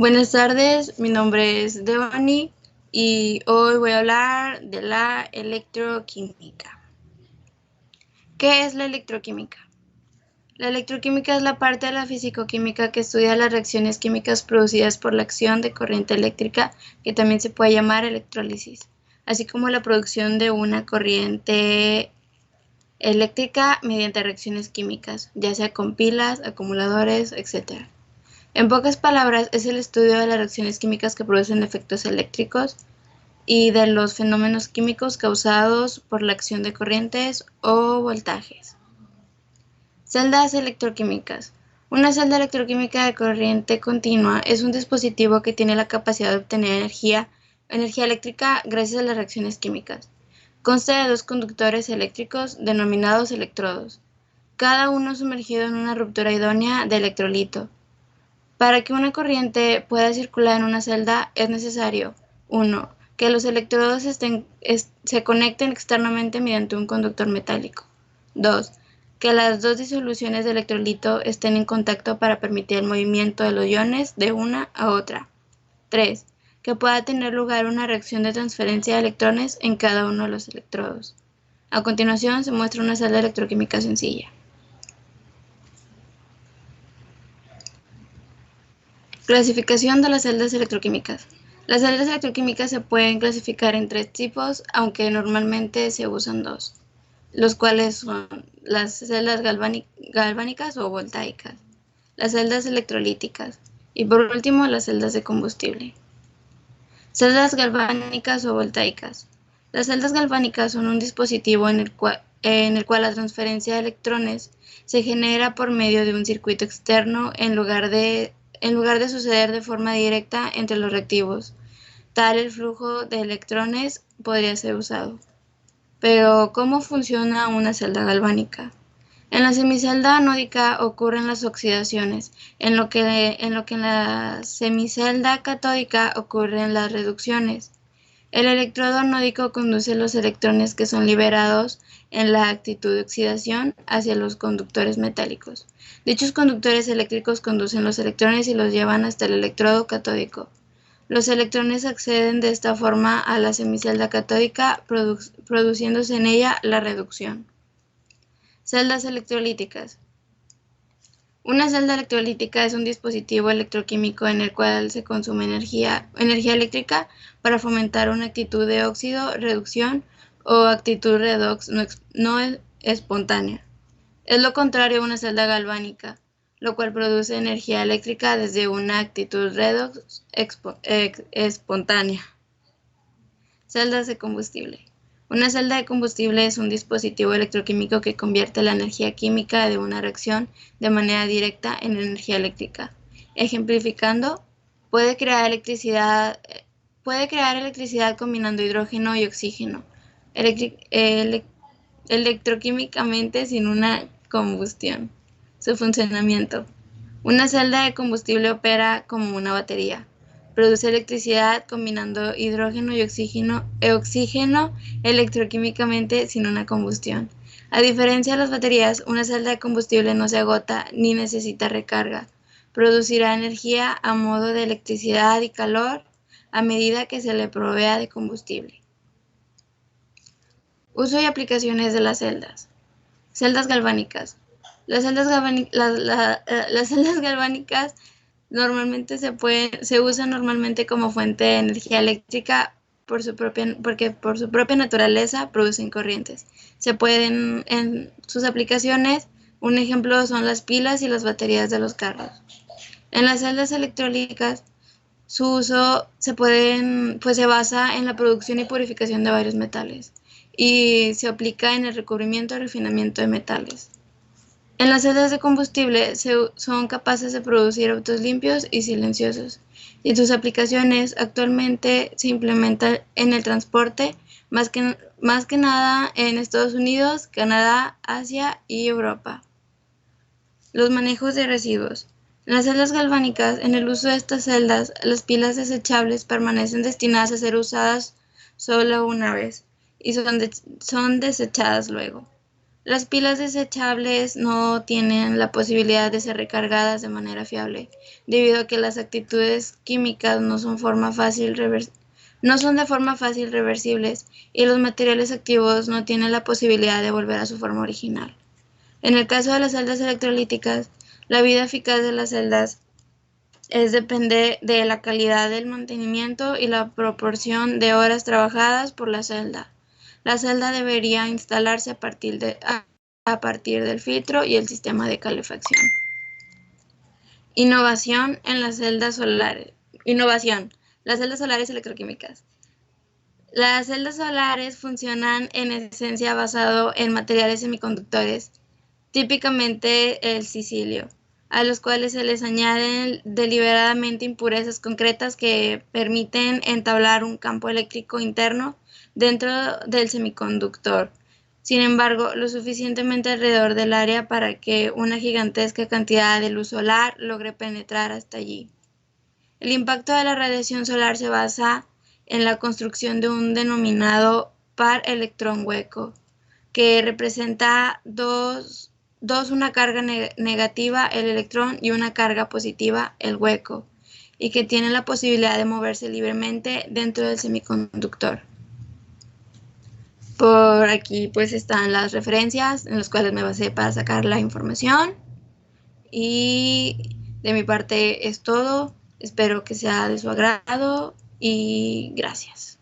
Buenas tardes, mi nombre es Devani y hoy voy a hablar de la electroquímica. ¿Qué es la electroquímica? La electroquímica es la parte de la fisicoquímica que estudia las reacciones químicas producidas por la acción de corriente eléctrica, que también se puede llamar electrólisis, así como la producción de una corriente eléctrica mediante reacciones químicas, ya sea con pilas, acumuladores, etc. En pocas palabras, es el estudio de las reacciones químicas que producen efectos eléctricos y de los fenómenos químicos causados por la acción de corrientes o voltajes. Celdas electroquímicas. Una celda electroquímica de corriente continua es un dispositivo que tiene la capacidad de obtener energía eléctrica gracias a las reacciones químicas. Consta de dos conductores eléctricos denominados electrodos, cada uno sumergido en una ruptura idónea de electrolito. Para que una corriente pueda circular en una celda es necesario: 1. Que los electrodos se conecten externamente mediante un conductor metálico. 2. Que las dos disoluciones de electrolito estén en contacto para permitir el movimiento de los iones de una a otra. 3. Que pueda tener lugar una reacción de transferencia de electrones en cada uno de los electrodos. A continuación se muestra una celda electroquímica sencilla. Clasificación de las celdas electroquímicas. Las celdas electroquímicas se pueden clasificar en tres tipos, aunque normalmente se usan dos, los cuales son las celdas galvánicas o voltaicas, las celdas electrolíticas y por último las celdas de combustible. Celdas galvánicas o voltaicas. Las celdas galvánicas son un dispositivo en el cual la transferencia de electrones se genera por medio de un circuito externo en lugar de suceder de forma directa entre los reactivos. Tal el flujo de electrones podría ser usado. Pero, ¿cómo funciona una celda galvánica? En la semicelda anódica ocurren las oxidaciones, en lo que en la semicelda catódica ocurren las reducciones. El electrodo anódico conduce los electrones que son liberados en la actitud de oxidación hacia los conductores metálicos. Dichos conductores eléctricos conducen los electrones y los llevan hasta el electrodo catódico. Los electrones acceden de esta forma a la semicelda catódica, produciéndose en ella la reducción. Celdas electrolíticas. Una celda electrolítica es un dispositivo electroquímico en el cual se consume energía eléctrica para fomentar una actitud de óxido, reducción o actitud redox no espontánea. Es lo contrario a una celda galvánica, lo cual produce energía eléctrica desde una actitud redox espontánea. Celdas de combustible. Una celda de combustible es un dispositivo electroquímico que convierte la energía química de una reacción de manera directa en energía eléctrica. Ejemplificando, puede crear electricidad combinando hidrógeno y oxígeno, electroquímicamente sin una combustión. Su funcionamiento. Una celda de combustible opera como una batería. Produce electricidad combinando hidrógeno y oxígeno electroquímicamente sin una combustión. A diferencia de las baterías, una celda de combustible no se agota ni necesita recarga. Producirá energía a modo de electricidad y calor a medida que se le provea de combustible. Uso y aplicaciones de las celdas. Celdas galvánicas. Las celdas galvánicas normalmente se usan normalmente como fuente de energía eléctrica porque por su propia naturaleza producen corrientes. En sus aplicaciones, un ejemplo son las pilas y las baterías de los carros. En las celdas electrolíticas, su uso se basa en la producción y purificación de varios metales y se aplica en el recubrimiento y refinamiento de metales. En las celdas de combustible son capaces de producir autos limpios y silenciosos, y sus aplicaciones actualmente se implementan en el transporte, más que nada en Estados Unidos, Canadá, Asia y Europa. Los manejos de residuos. En las celdas galvánicas, en el uso de estas celdas, las pilas desechables permanecen destinadas a ser usadas solo una vez y son desechadas luego. Las pilas desechables no tienen la posibilidad de ser recargadas de manera fiable, debido a que las actitudes químicas no son de forma fácil reversibles y los materiales activos no tienen la posibilidad de volver a su forma original. En el caso de las celdas electrolíticas, la vida eficaz de las celdas depende de la calidad del mantenimiento y la proporción de horas trabajadas por la celda. La celda debería instalarse a partir del filtro y el sistema de calefacción. Innovación en las celdas solares. Innovación. Las celdas solares electroquímicas. Las celdas solares funcionan en esencia basado en materiales semiconductores, típicamente el silicio, a los cuales se les añaden deliberadamente impurezas concretas que permiten entablar un campo eléctrico interno dentro del semiconductor. Sin embargo, lo suficientemente alrededor del área para que una gigantesca cantidad de luz solar logre penetrar hasta allí. El impacto de la radiación solar se basa en la construcción de un denominado par electrón hueco, que representa una carga negativa, el electrón, y una carga positiva, el hueco, y que tiene la posibilidad de moverse libremente dentro del semiconductor. Por aquí pues están las referencias en las cuales me basé para sacar la información, y de mi parte es todo. Espero que sea de su agrado y gracias.